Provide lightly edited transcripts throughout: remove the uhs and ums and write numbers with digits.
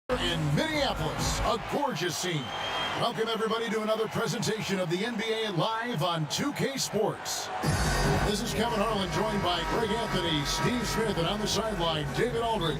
In Minneapolis, a gorgeous scene. Welcome everybody to another presentation of the NBA live on 2K Sports. This is Kevin Harlan joined by Greg Anthony, Steve Smith, and on the sideline, David Aldridge.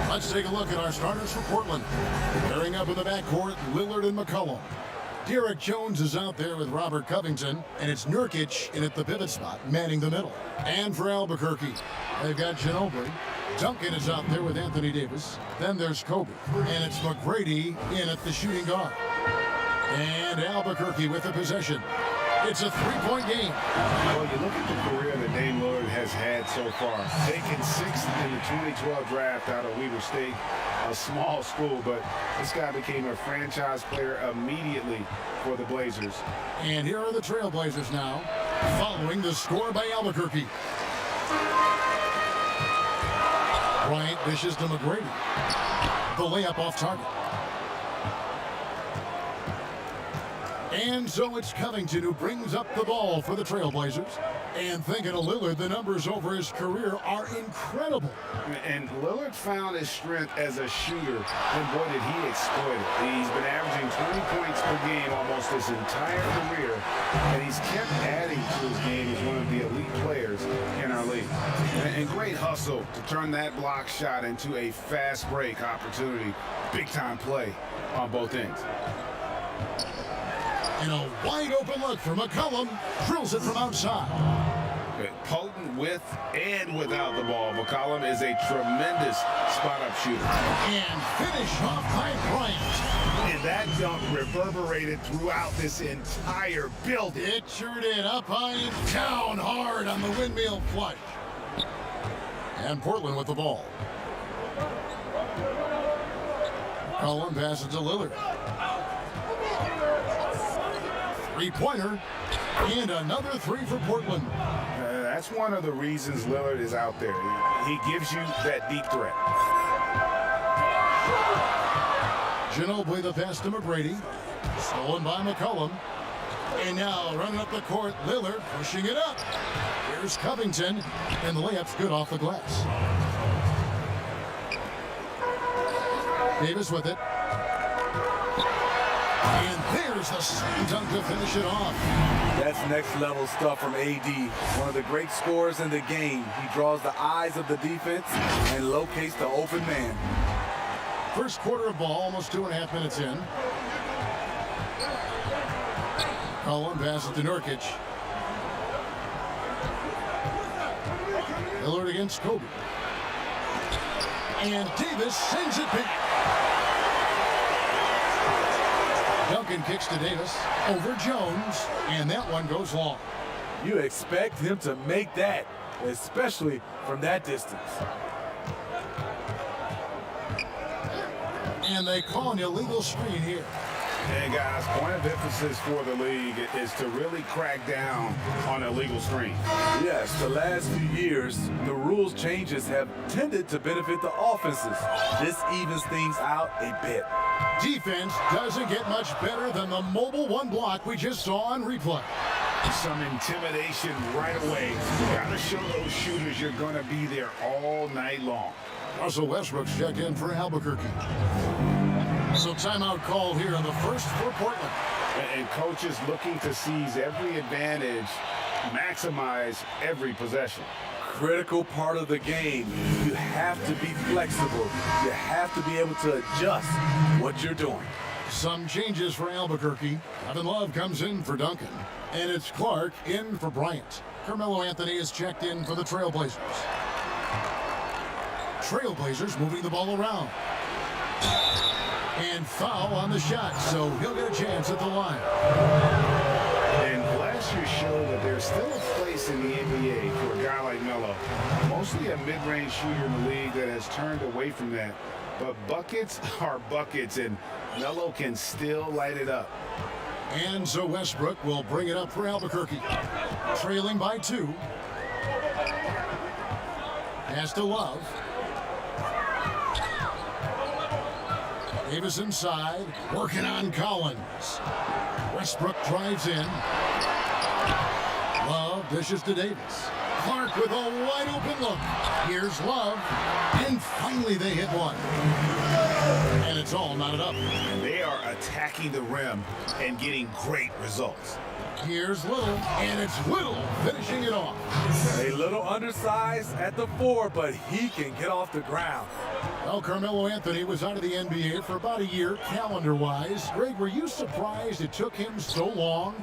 Let's take a look at our starters for Portland. Pairing up in the backcourt, Lillard and McCollum. Derek Jones is out there with Robert Covington, and it's Nurkic in at the pivot spot, manning the middle. And for Albuquerque, they've got Ginobili. Duncan is out there with Anthony Davis. Then there's Kobe, and it's McGrady in at the shooting guard. And Albuquerque with the possession. It's a three-point game. Well, you look at the career that Dame Lillard has had so far. Taken sixth in the 2012 draft out of Weber State, a small school, but this guy became a franchise player immediately for the Blazers. And here are the Trailblazers now, following the score by Albuquerque. Bryant dishes to McGrady. The layup off target. And so it's Covington who brings up the ball for the Trailblazers. And thinking of Lillard, the numbers over his career are incredible. And Lillard found his strength as a shooter, and boy, did he exploit it. He's been averaging 20 points per game almost his entire career, and he's kept adding to his game as one of the elite players in our league. And great hustle to turn that block shot into a fast break opportunity. Big-time play on both ends. And a wide open look for McCollum. Drills it from outside. Potent with and without the ball. McCollum is a tremendous spot-up shooter. And finish off by Bryant. And that jump reverberated throughout this entire building. It sure did. Up high and down hard on the windmill flush. And Portland with the ball. McCollum passes to Lillard. Three-pointer, and another three for Portland. That's one of the reasons Lillard is out there. He gives you that deep threat. Ginobili the pass to McGrady. Stolen by McCollum. And now running up the court, Lillard pushing it up. Here's Covington, and the layup's good off the glass. Davis with it. And there's the slam dunk to finish it off. That's next level stuff from AD. One of the great scorers in the game. He draws the eyes of the defense and locates the open man. First quarter of ball, almost 2.5 minutes in. Collin passes to Nurkic. Lillard against Kobe. And Davis sends it back. Duncan kicks to Davis, over Jones, and that one goes long. You expect him to make that, especially from that distance. And they call an illegal screen here. Hey guys, point of emphasis for the league is to really crack down on illegal screens. Yes, the last few years, the rules changes have tended to benefit the offenses. This evens things out a bit. Defense doesn't get much better than the mobile one block we just saw on replay. Some intimidation right away. You gotta show those shooters you're gonna be there all night long. Russell Westbrook's checked in for Albuquerque. So timeout call here in the first for Portland. And coaches looking to seize every advantage, maximize every possession. Critical part of the game. You have to be flexible. You have to be able to adjust what you're doing. Some changes for Albuquerque. Kevin Love comes in for Duncan. And it's Clark in for Bryant. Carmelo Anthony is checked in for the Trailblazers. Trailblazers moving the ball around. And foul on the shot, so he'll get a chance at the line. And last year showed that there's still a place buckets in the NBA for a guy like Melo. Mostly a mid-range shooter in the league that has turned away from that. But buckets are buckets, and Melo can still light it up. And so Westbrook will bring it up for Albuquerque. Trailing by 2. Pass to Love. Davis inside, working on Collins. Westbrook drives in. Love dishes to Davis. Clark with a wide open look. Here's Love. And finally they hit one. And it's all knotted up. They are attacking the rim and getting great results. Here's Little, and it's Little finishing it off. A little undersized at the 4, but he can get off the ground. Well, Carmelo Anthony was out of the NBA for about a year, calendar-wise. Greg, were you surprised it took him so long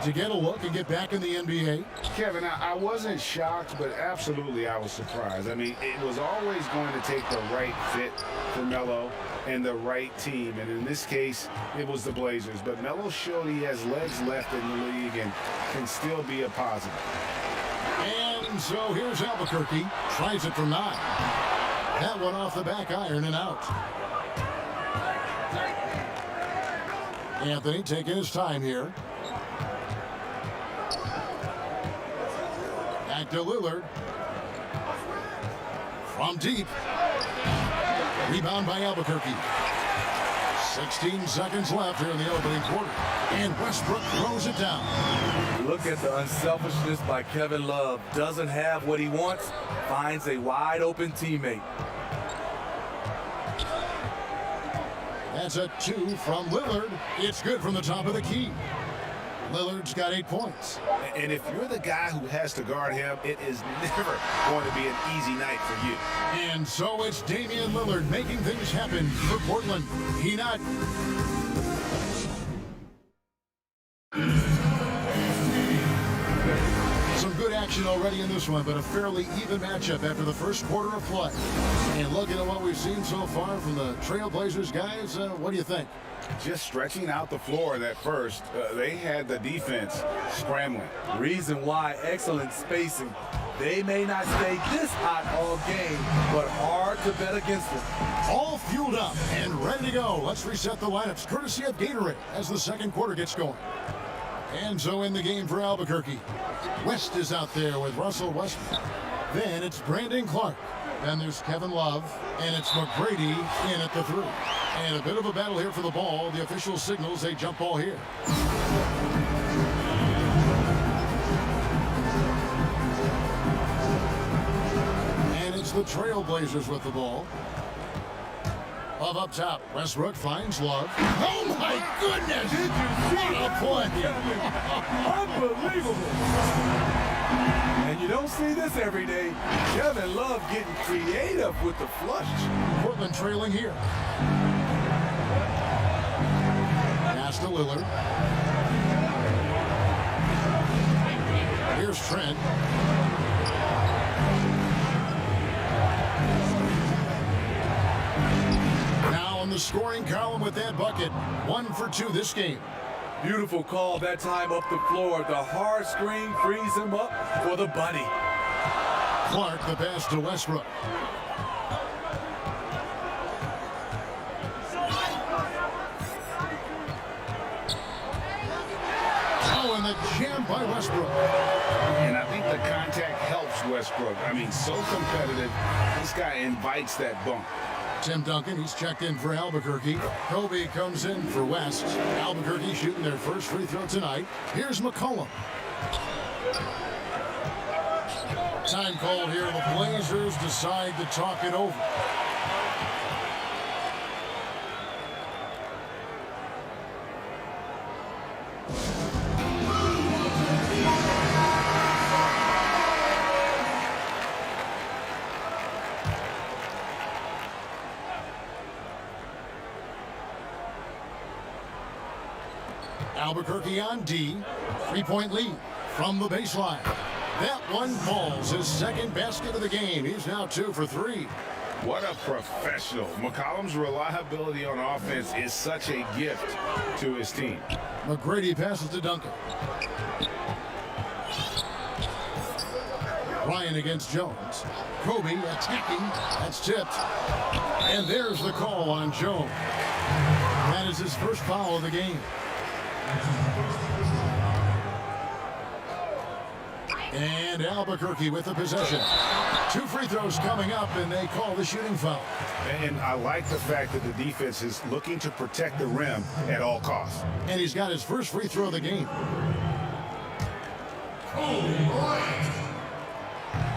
to get a look and get back in the NBA? Kevin, I wasn't shocked, but absolutely I was surprised. I mean, it was always going to take the right fit for Melo and the right team, and in this case, it was the Blazers. But Melo showed he has legs left in the league and can still be a positive. And so here's Albuquerque. Tries it from 9. That one off the back iron and out. Anthony taking his time here. Back to Lillard. From deep. Rebound by Albuquerque. 16 seconds left here in the opening quarter. And Westbrook throws it down. Look at the unselfishness by Kevin Love. Doesn't have what he wants, finds a wide open teammate. That's a 2 from Lillard. It's good from the top of the key. Lillard's got 8 points. And if you're the guy who has to guard him, it is never going to be an easy night for you. And so it's Damian Lillard making things happen for Portland. He not. Some good action already in this one, but a fairly even matchup after the first quarter of play. And looking at what we've seen so far from the Trailblazers guys, what do you think? Just stretching out the floor that first, they had the defense scrambling. Reason why, excellent spacing. They may not stay this hot all game, but hard to bet against them. All fueled up and ready to go. Let's reset the lineups courtesy of Gatorade as the second quarter gets going. And so in the game for Albuquerque, West is out there with Russell Westbrook. Then it's Brandon Clark. Then there's Kevin Love, and it's McGrady in at the 3. And a bit of a battle here for the ball. The official signals a jump ball here. And it's the Trailblazers with the ball. Love up top. Westbrook finds Love. Oh my goodness! Did you see what a play! Unbelievable! And you don't see this every day. Kevin Love getting creative with the flush. Portland trailing here. Pass to Lillard. Here's Trent. Now in the scoring column with that bucket. 1 for 2 this game. Beautiful call that time up the floor. The hard screen frees him up for the bunny. Clark the pass to Westbrook. Oh, and the jam by Westbrook. And I think the contact helps Westbrook. I mean, so competitive. This guy invites that bump. Tim Duncan, he's checked in for Albuquerque. Kobe comes in for West. Albuquerque shooting their first free throw tonight. Here's McCollum. Time called here. The Blazers decide to talk it over. Albuquerque on D. 3-point lead from the baseline. That one falls. His second basket of the game. He's now 2 for 3. What a professional. McCollum's reliability on offense is such a gift to his team. McGrady passes to Duncan. Bryant against Jones. Kobe attacking. That's tipped. And there's the call on Jones. That is his first foul of the game. And Albuquerque with the possession. 2 free throws coming up, and they call the shooting foul. And I like the fact that the defense is looking to protect the rim at all costs. And he's got his first free throw of the game.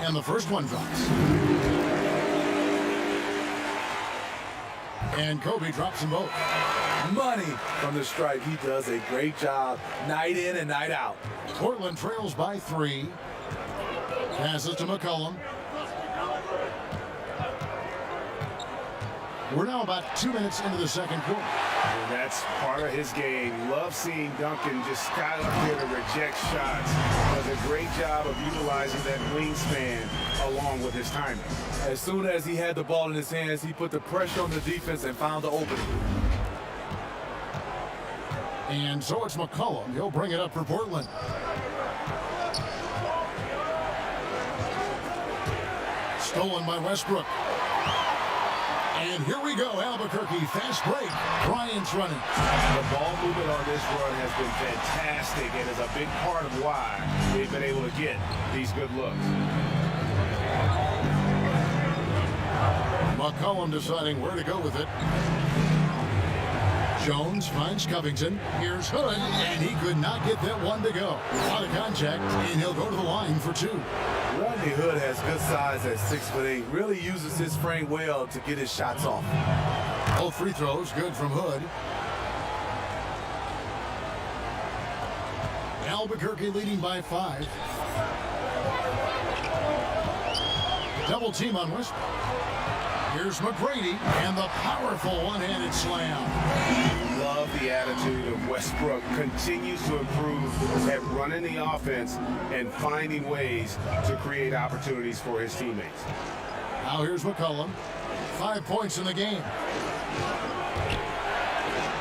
And the first one drops. And Kobe drops them both. Money from the stripe. He does a great job night in and night out. Portland trails by 3. Passes to McCollum. We're now about 2 minutes into the second quarter. And that's part of his game. Love seeing Duncan just sky up here to reject shots. Does a great job of utilizing that wingspan along with his timing. As soon as he had the ball in his hands, he put the pressure on the defense and found the opening. And so it's McCollum. He'll bring it up for Portland. Stolen by Westbrook. And here we go, Albuquerque, fast break. Bryant's running. The ball movement on this run has been fantastic and is a big part of why they've been able to get these good looks. McCollum deciding where to go with it. Jones finds Covington. Here's Hood, and he could not get that one to go. Out of contact, and he'll go to the line for 2. Rodney Hood has good size at 6'8". Really uses his frame well to get his shots off. Both free throws good from Hood. Albuquerque leading by 5. Double team on Westbrook. Here's McGrady, and the powerful one-handed slam. Love the attitude of Westbrook. Continues to improve at running the offense and finding ways to create opportunities for his teammates. Now here's McCollum. 5 points in the game.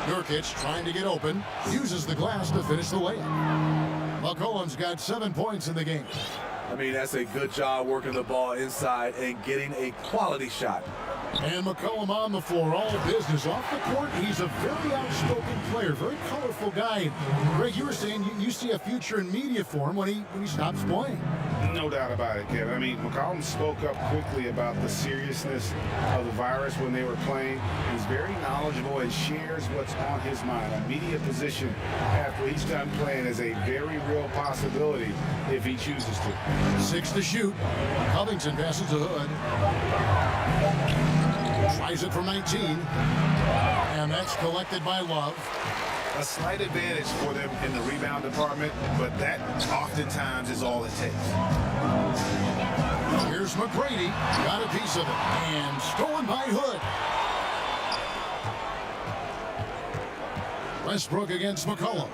Nurkic trying to get open. Uses the glass to finish the layup. McCollum's got 7 points in the game. I mean, that's a good job working the ball inside and getting a quality shot. And McCollum on the floor, all business off the court. He's a very outspoken player, very colorful guy. Greg, you were saying you see a future in media for him when he stops playing. No doubt about it, Kevin. I mean, McCollum spoke up quickly about the seriousness of the virus when they were playing. He's very knowledgeable and shares what's on his mind. A media position after he's done playing is a very real possibility if he chooses to. 6 to shoot. Covington passes to Hood. Tries it from 19. And that's collected by Love. A slight advantage for them in the rebound department, but that oftentimes is all it takes. Here's McGrady. Got a piece of it. And stolen by Hood. Westbrook against McCollum.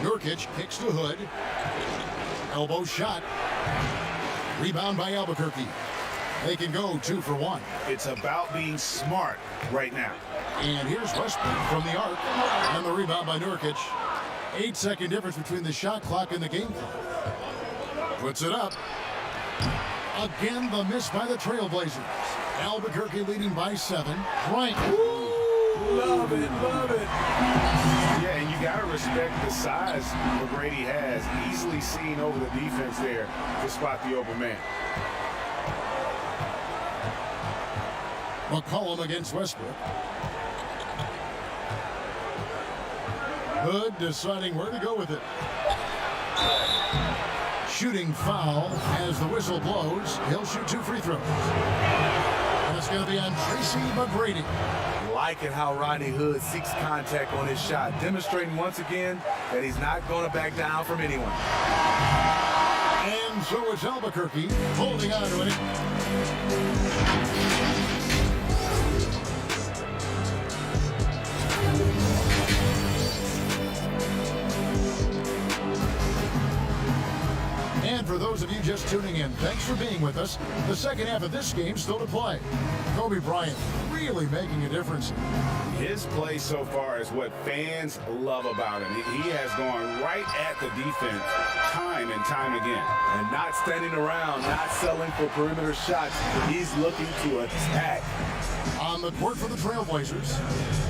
Nurkic kicks to Hood. Elbow shot. Rebound by Albuquerque. They can go 2 for 1. It's about being smart right now. And here's Westbrook from the arc. And the rebound by Nurkic. 8-second difference between the shot clock and the game clock. Puts it up. Again, the miss by the Trailblazers. Albuquerque leading by 7. Bryant. Love it, love it. Yeah, and you got to respect the size McGrady has. Easily seen over the defense there to spot the open man. McCollum against Westbrook. Hood deciding where to go with it. Shooting foul as the whistle blows. He'll shoot 2 free throws. And it's going to be on Tracy McGrady. Liking how Rodney Hood seeks contact on his shot, demonstrating once again that he's not going to back down from anyone. And so it's Albuquerque holding on to it. And for those of you just tuning in, thanks for being with us. The second half of this game still to play. Kobe Bryant really making a difference. His play so far is what fans love about him. He has gone right at the defense time and time again. And not standing around, not selling for perimeter shots. He's looking to attack. On the court for the Trailblazers,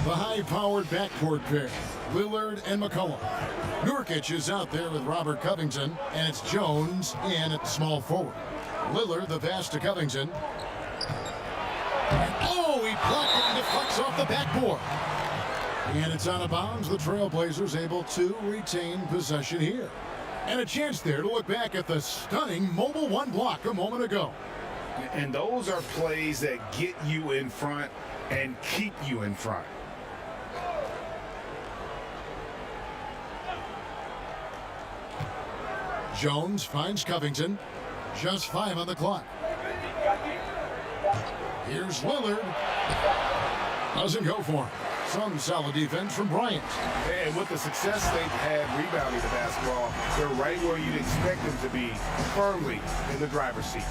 the high-powered backcourt pair, Lillard and McCollum. Nurkic is out there with Robert Covington, and it's Jones in at small forward. Lillard, the pass to Covington. Oh, he blocked it and deflects off the backboard. And it's out of bounds. The Trailblazers able to retain possession here. And a chance there to look back at the stunning Mobile One block a moment ago. And those are plays that get you in front and keep you in front. Jones finds Covington. Just 5 on the clock. Here's Lillard. Doesn't go for him. Some solid defense from Bryant. And with the success they've had rebounding the basketball, they're right where you'd expect them to be, firmly in the driver's seat.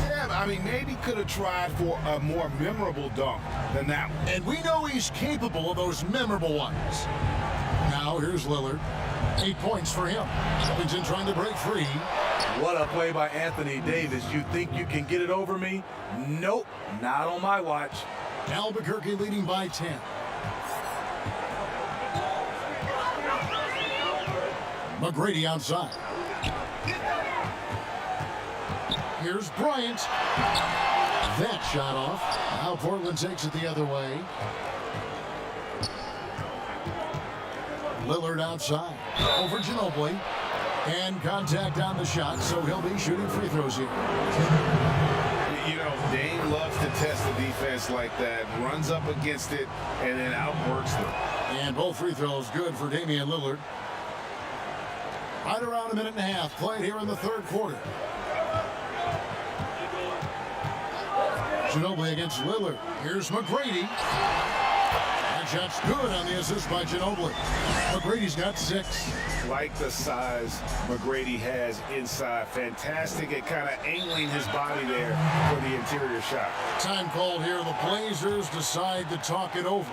Yeah, I mean, maybe could have tried for a more memorable dunk than that one. And we know he's capable of those memorable ones. Now here's Lillard. 8 points for him. Covington trying to break free. What a play by Anthony Davis. You think you can get it over me? Nope, not on my watch. Albuquerque leading by 10. McGrady outside. Here's Bryant. That shot off. Now Portland takes it the other way. Lillard outside. Over Ginobili. And contact on the shot, so he'll be shooting free throws here. You know, Dame loves to test the defense like that, runs up against it, and then outworks them. And both free throws good for Damian Lillard. Right around a minute and a half played here in the third quarter. Ginobili against Lillard. Here's McGrady. That shot's good on the assist by Ginobili. McGrady's got 6. Like the size McGrady has inside. Fantastic at kind of angling his body there for the interior shot. Time called here. The Blazers decide to talk it over.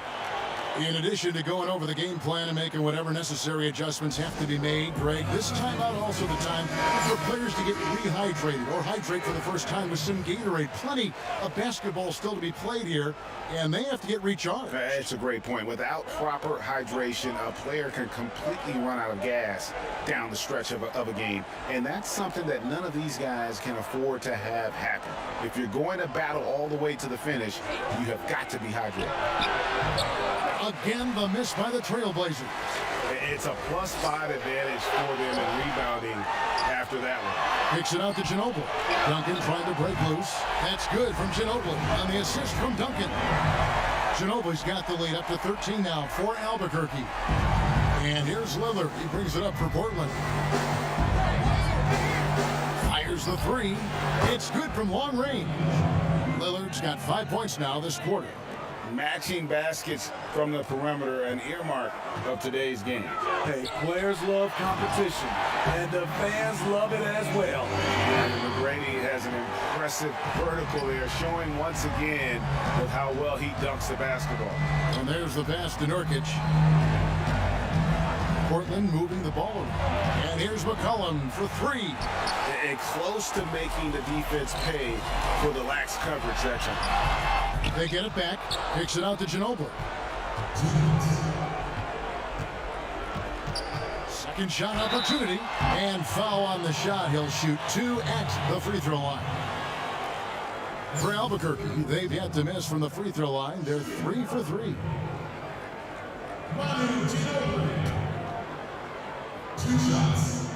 In addition to going over the game plan and making whatever necessary adjustments have to be made, Greg, this timeout also the time for players to get rehydrated or hydrate for the first time with some Gatorade. Plenty of basketball still to be played here, and they have to get recharged. That's a great point. Without proper hydration, a player can completely run out of gas down the stretch of a game. And that's something that none of these guys can afford to have happen. If you're going to battle all the way to the finish, you have got to be hydrated. Again, the miss by the Trailblazers. It's a +5 advantage for them in rebounding after that one. Kicks it out to Ginobili. Duncan trying to break loose. That's good from Ginobili. And the assist from Duncan. Ginobili's got the lead up to 13 now for Albuquerque. And here's Lillard. He brings it up for Portland. Fires the 3. It's good from long range. Lillard's got 5 points now this quarter. Matching baskets from the perimeter, an earmark of today's game. Hey, players love competition, and the fans love it as well. And McGrady has an impressive vertical there, showing once again with how well he dunks the basketball. And there's the pass to Nurkic. Portland moving the ball around. And here's McCollum for 3. And close to making the defense pay for the lax coverage that time. They get it back. Kicks it out to Ginobili. Second shot opportunity. And foul on the shot. He'll shoot 2 at the free throw line. For Albuquerque, they've yet to miss from the free throw line. They're 3 for 3. 2 shots.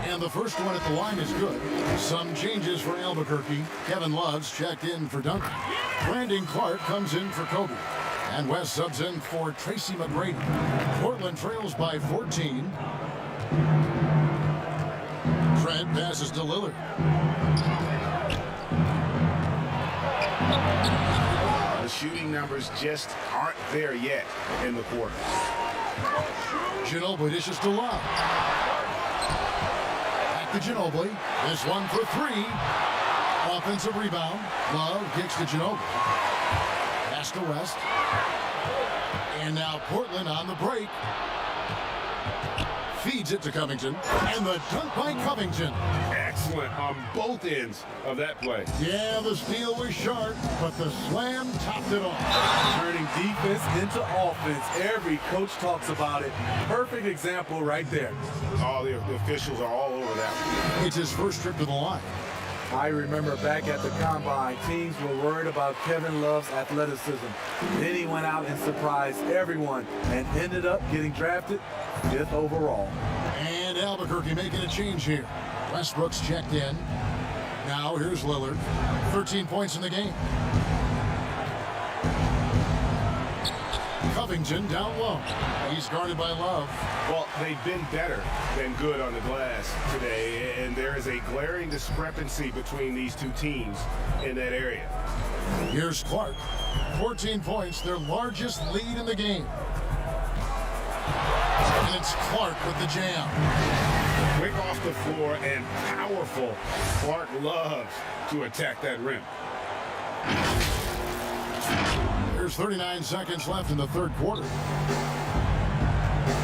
And the first one at the line is good. Some changes for Albuquerque. Kevin Love's checked in for Duncan. Brandon Clark comes in for Kobe. And West subs in for Tracy McGrady. Portland trails by 14. Trent passes to Lillard. The shooting numbers just aren't there yet in the quarter. Ginobili dishes to Love. To Ginobili. This one for 3. Offensive rebound. Love kicks to Ginobili. Pass to West. And now Portland on the break. feeds it to Covington, and the dunk by Covington. Excellent on both ends of that play. Yeah, the steal was sharp, but the slam topped it off. Turning defense into offense. Every coach talks about it. Perfect example right there. All the officials are all over that one. It's his first trip to the line. I remember back at the Combine, teams were worried about Kevin Love's athleticism. Then he went out and surprised everyone and ended up getting drafted 5th overall. And Albuquerque making a change here. Westbrook's checked in. Now here's Lillard. 13 points in the game. Covington down low. He's guarded by Love. Well, they've been better than good on the glass today, and there is a glaring discrepancy between these two teams in that area. Here's Clark. 14 points, their largest lead in the game. And it's Clark with the jam. Quick off the floor and powerful. Clark loves to attack that rim. There's 39 seconds left in the third quarter.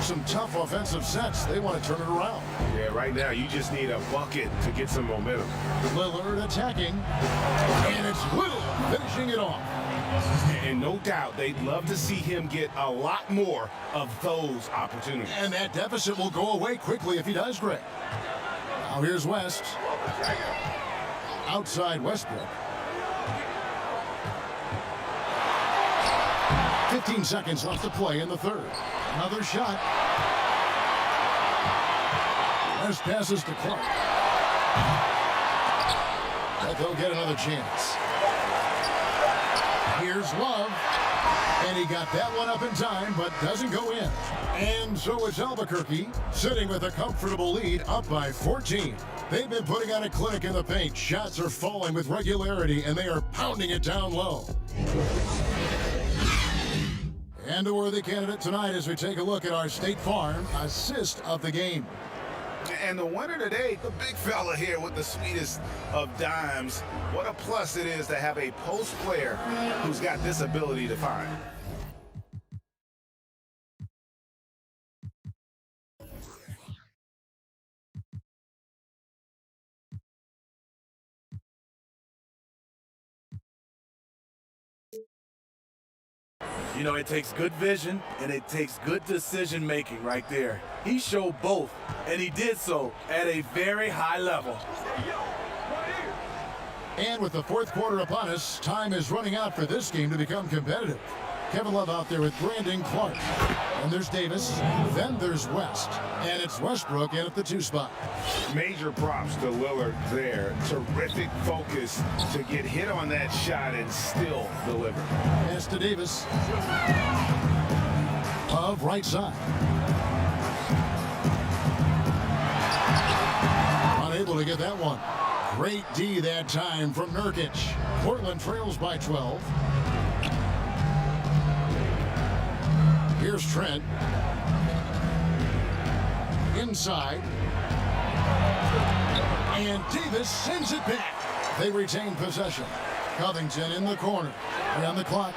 Some tough offensive sets. They want to turn it around. Yeah, right now you just need a bucket to get some momentum. Lillard attacking. And it's Little finishing it off. And no doubt they'd love to see him get a lot more of those opportunities. And that deficit will go away quickly if he does, Greg. Now here's West. Outside Westbrook. 15 seconds left to play in the third. Another shot. West passes to Clark. But they'll get another chance. Here's Love. And he got that one up in time, but doesn't go in. And so it's Albuquerque, sitting with a comfortable lead, up by 14. They've been putting on a clinic in the paint. Shots are falling with regularity, and they are pounding it down low. And a worthy candidate tonight as we take a look at our State Farm assist of the game. And the winner today, the big fella here with the sweetest of dimes. What a plus it is to have a post player who's got this ability to find. You know, it takes good vision and it takes good decision making right there. He showed both, and he did so at a very high level. And with the fourth quarter upon us, time is running out for this game to become competitive. Kevin Love out there with Brandon Clark. And there's Davis. Then there's West. And it's Westbrook in at the 2 spot. Major props to Lillard there. Terrific focus to get hit on that shot and still deliver. Pass to Davis. Of right side. Unable to get that one. Great D that time from Nurkic. Portland trails by 12. Here's Trent. Inside. And Davis sends it back. They retain possession. Covington in the corner. On the clock.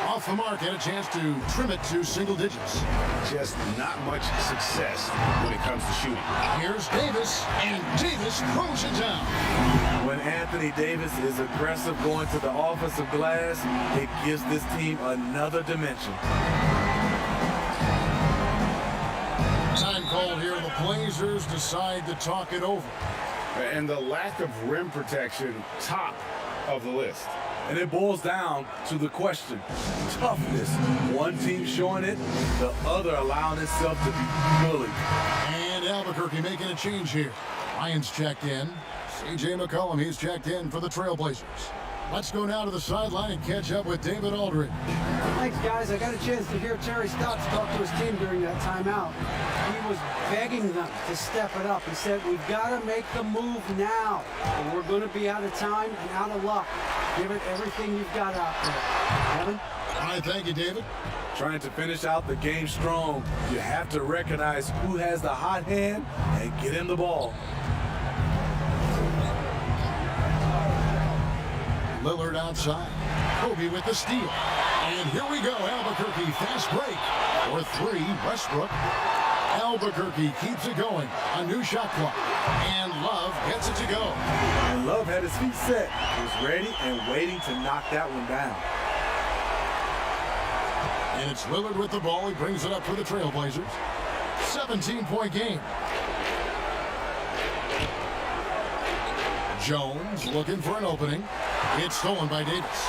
Off the mark and a chance to trim it to single digits. Just not much success when it comes to shooting. Here's Davis, and Davis throws it down. When Anthony Davis is aggressive going to the offensive glass, it gives this team another dimension. Time called here. The Blazers decide to talk it over. And the lack of rim protection, top of the list. And it boils down to the question, toughness. One team showing it, the other allowing itself to be bullied. And Albuquerque making a change here. Lions checked in. C.J. McCollum, he's checked in for the Trailblazers. Let's go now to the sideline and catch up with David Aldridge. Thanks, guys. I got a chance to hear Terry Stotts talk to his team during that timeout. He was begging them to step it up. He said, we've got to make the move now, or we're going to be out of time and out of luck. Give it everything you've got out there. Evan? All right, thank you, David. Trying to finish out the game strong, you have to recognize who has the hot hand and get him the ball. Lillard outside. Kobe with the steal. And here we go, Albuquerque fast break. For 3, Westbrook. Albuquerque keeps it going. A new shot clock. And Love gets it to go. And Love had his feet set. He was ready and waiting to knock that one down. And it's Lillard with the ball. He brings it up for the Trailblazers. 17-point game. Jones looking for an opening. It's stolen by Davis.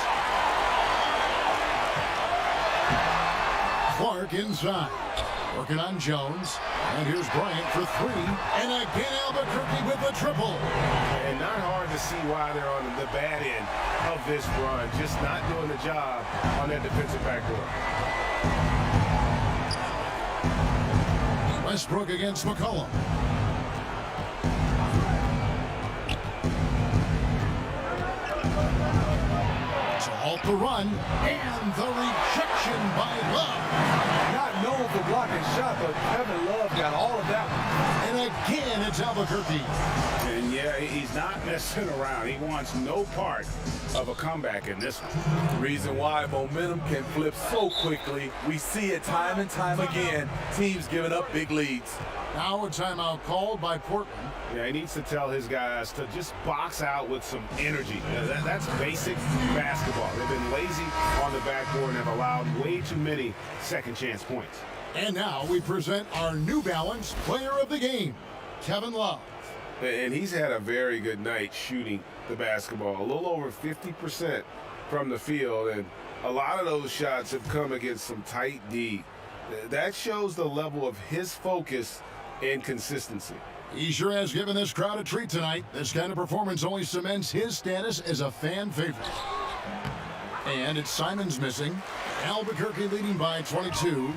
Clark inside. Working on Jones. And here's Bryant for three. And again Albuquerque with the triple. And not hard to see why they're on the bad end of this run. Just not doing the job on that defensive backboard. Westbrook against McCollum. To halt the run. And the rejection by Love. Not known for blocking shot, but Kevin Love got all of that one. And again, it's Albuquerque. And yeah, he's not messing around. He wants no part of a comeback in this one. The reason why momentum can flip so quickly, we see it time and time again, teams giving up big leads. Now a timeout called by Portland. Yeah, he needs to tell his guys to just box out with some energy. That's basic basketball. They've been lazy on the backboard and have allowed way too many second chance points. And now we present our New Balance player of the game, Kevin Love. And he's had a very good night shooting the basketball. A little over 50% from the field, and a lot of those shots have come against some tight D. That shows the level of his focus and consistency. He sure has given this crowd a treat tonight. This kind of performance only cements his status as a fan favorite. And it's Simons missing. Albuquerque leading by 22.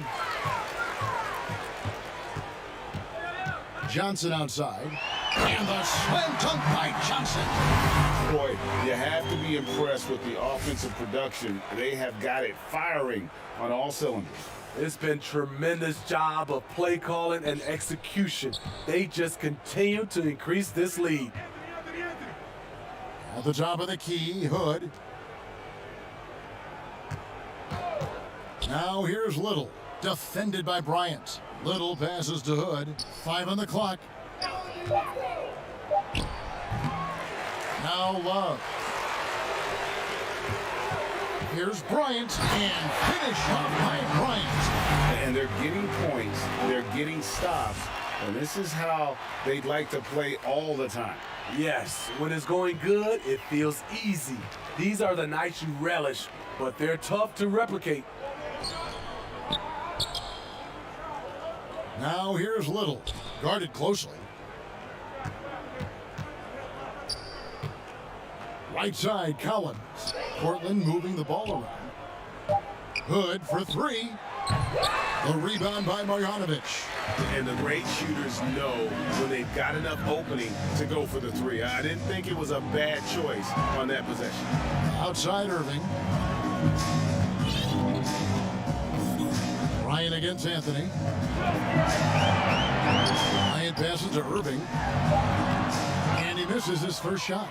Johnson outside. And the slam dunk by Johnson. Boy, you have to be impressed with the offensive production. They have got it firing on all cylinders. It's been tremendous job of play calling and execution. They just continue to increase this lead. At the top of the key, Hood. Now here's Little, defended by Bryant. Little passes to Hood. 5 on the clock. Now Love. Here's Bryant, and finish off by Bryant. And they're getting points, they're getting stops, and this is how they'd like to play all the time. Yes, when it's going good, it feels easy. These are the nights you relish, but they're tough to replicate. Now here's Little, guarded closely. Right side, Collins. Portland moving the ball around. Hood for three. The rebound by Marjanovic. And the great shooters know when they've got enough opening to go for the three. I didn't think it was a bad choice on that possession. Outside Irving. Ryan against Anthony. Ryan passes to Irving. And he misses his first shot.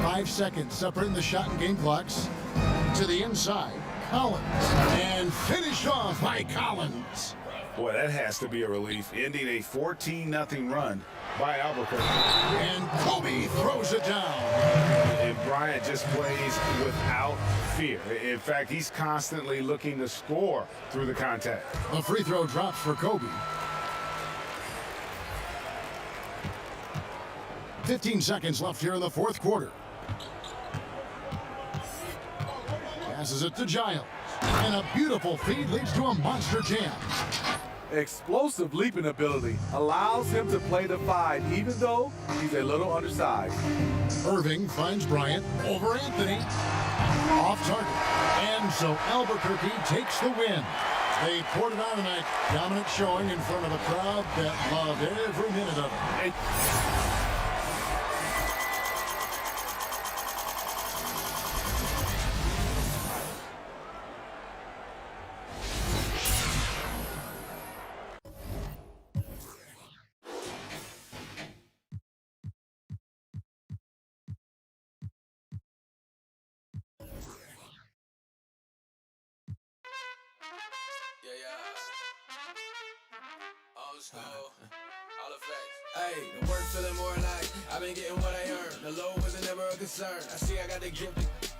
5 seconds separating the shot and game clocks. To the inside, Collins. And finished off by Collins. Boy, that has to be a relief, ending a 14-0 run by Albuquerque. And Kobe throws it down. And Bryant just plays without fear. In fact, he's constantly looking to score through the contact. The free throw drops for Kobe. 15 seconds left here in the fourth quarter. Passes it to Giles. And a beautiful feed leads to a monster jam. Explosive leaping ability allows him to play the 5, even though he's a little undersized. Irving finds Bryant over Anthony. Off target. And so Albuquerque takes the win. They poured it on tonight. Dominant showing in front of a crowd that loved every minute of it. Yeah, old school, all effects. Hey, the work feeling more like I've been getting what I earned. The low wasn't ever a concern. I see I got the gift,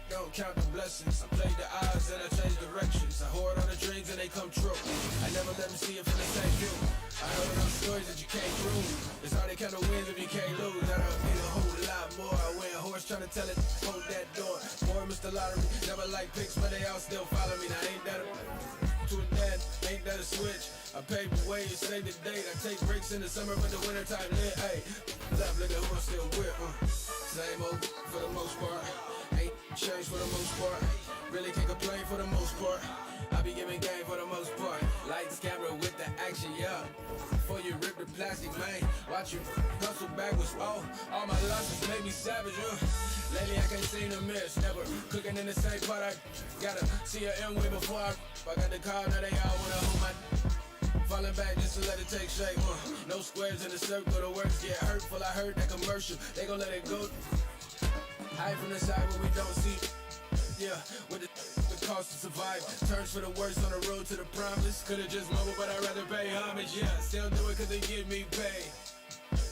don't count the blessings. I played the odds and I changed directions. I hoard on the dreams and they come true. I never let them see it from the same view. I heard enough stories that you can't prove. It's hard to count the wins if you can't lose. I don't need a whole lot more. I went horse trying to tell it, hold that door. Boy, Mr. Lottery, never like picks, but they all still follow me. Now ain't that a to a dad, ain't that a switch? I paved the way and saved the date. I take breaks in the summer, but the winter time lit. Hey, left, look at who I'm still with. Same old for the most part. Ain't changed for the most part. Really can't complain for the most part. I be giving game for the most part. Lights, camera with the action, yeah. Before you rip the plastic, man, watch you hustle backwards. Oh, all my losses made me savage, Lately I can't seem to miss. Never cooking in the same pot. I gotta see a M way before I got the car. Now they all wanna hold my falling back just to let it take shape. No squares in the circle. The words get hurtful. I heard that commercial. They gon' let it go. Hide from the side where we don't see. Yeah, with the cost to survive. Turns for the worst on the road to the promise. Could've just mobile, but I'd rather pay homage. Yeah, still do it cause they give me pay.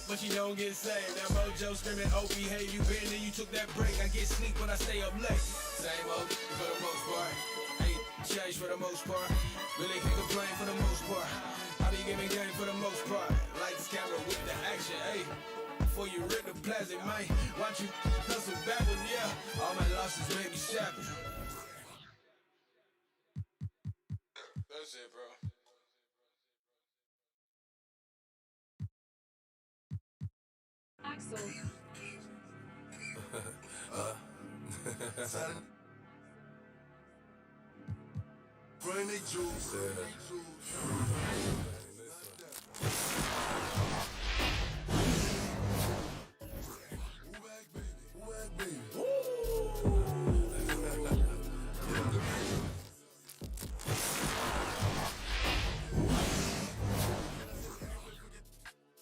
But you don't get saved. That mojo screaming, oh, behave. You been and you took that break. I get sleep when I stay up late. Same old for the most part. Ain't changed for the most part. Really can't complain for the most part. I be giving game for the most part. Lights, camera with the action, hey. Before you rip the plastic, man, watch you hustle backwards, yeah. All my losses made me shabby. That's it, bro. Axel. Bring they juice.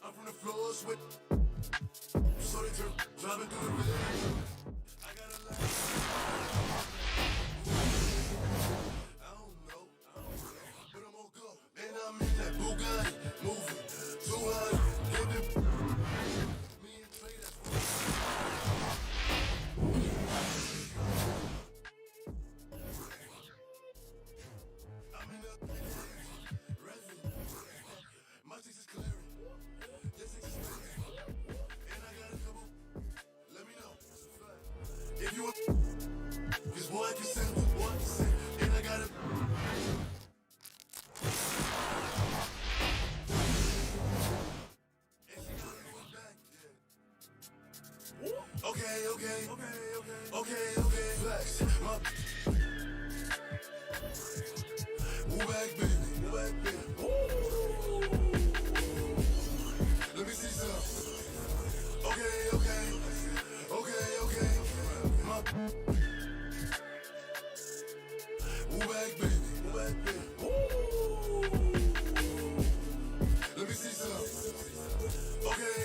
I'm from the floors with so they turn driving through the village. I got a lot. I don't know, but I'm on go. And I'm in that Bugatti, moving 200. Give it. Me and Trey, that's I'm in the resident. My taste is clearing. This is and I got a couple. Let me know. If you want, cause 1% with 1%, and I got a. And she got it back, yeah. Okay. Flex, my. Move back, baby. Let me see some. Okay. My move back, baby. Let me see some. Okay.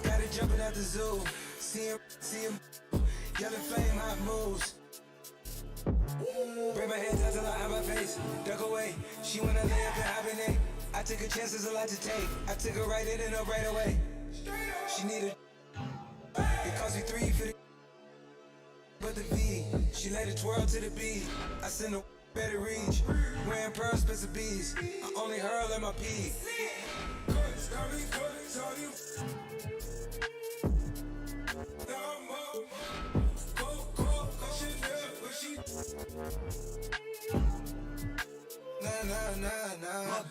Got it jumping at the zoo. See him. Yellow flame, hot moves. Bring my hands out till I have my face. Duck away. She wanna lay up and hibernate. I took a chance, there's a lot to take. I took her right in and up right away. She needed. It cost me 3 for the. But the V. She let it twirl to the beat. I send her better reach. Wearing pearl spencer bees. I only hurl at my pee. Nah.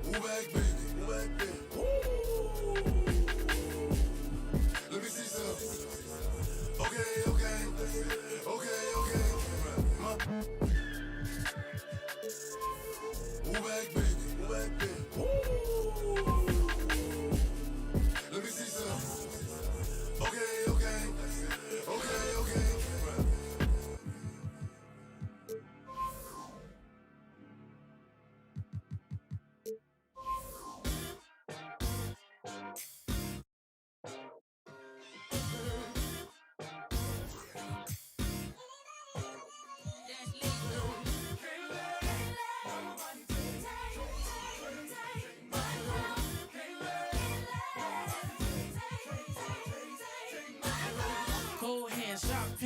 Move back, baby. Let me see some. Okay. My move back, baby. Let me see some. Okay.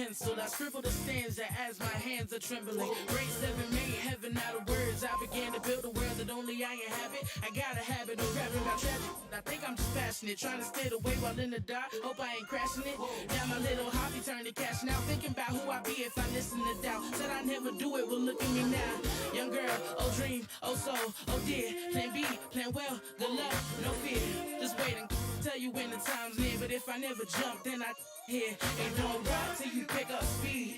pencil. I scribble the stanza as my hands are trembling. Grade 7 made heaven out of words. I began to build a world that only I inhabit. I got a habit of rapping about tragic. I think I'm just passionate, trying to stay away while in the dark. Hope I ain't crashing it. Now my little hobby turned to cash now. Thinking about who I be if I listen to doubt. Said I never do it, well look at me now. Young girl, oh dream, oh soul, oh dear. Plan B, plan well, good luck, no fear. Just waiting, tell you when the time's near. But if I never jump, then I here. Ain't no rock till you pick up speed.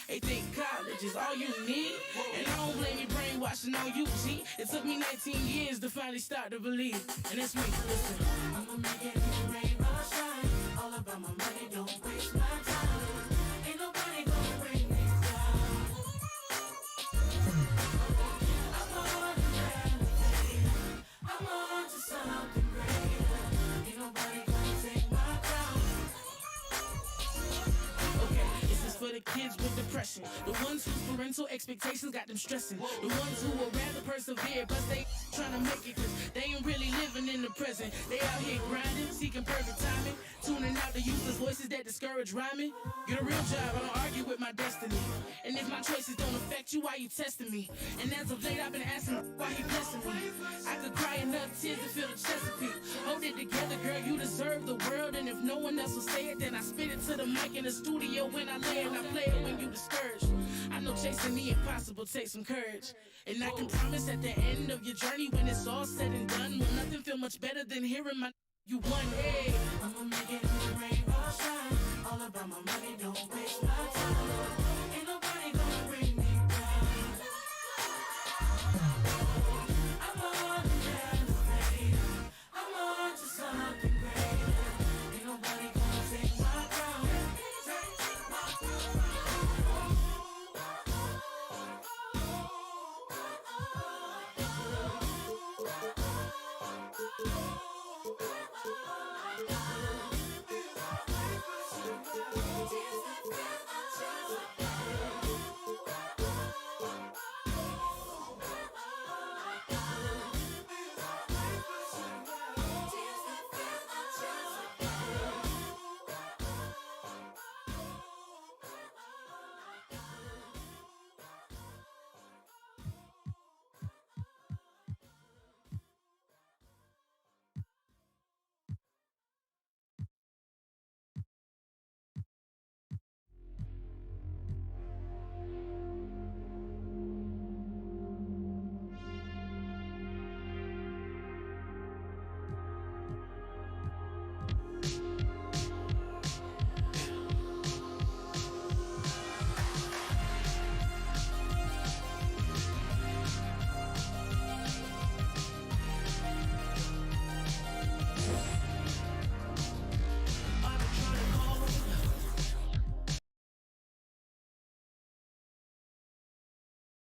They think college is all you need. And I don't blame you brainwashing on you, G. It took me 19 years to finally start to believe. And it's me, listen. I'ma make it rain or shine. All about my money, don't waste my time. Ain't nobody gonna bring me down. I'm on to something greater. Ain't nobody gonna take my crown. Okay, this is for the kids with depression. The ones whose parental expectations got them stressing. The ones who would rather persevere, but they trying to make it cause they ain't really living in the present. They out here grinding, seeking perfect timing, tuning out the useless voices that discourage rhyming. Get a real job, I don't argue with my destiny. And if my choices don't affect you, why you testing me? And as of late, I've been asking why he blessing me. I could cry enough tears to feel the Chesapeake. Hold it together, girl, you deserve the world. And if no one else will say it, then I spit it to the mic in the studio when I lay and I play it when you discouraged. I know chasing the impossible takes some courage. And I can promise at the end of your journey, when it's all said and done, will nothing feel much better than hearing my you won. Hey, I'ma make it rain or shine. All about my money, don't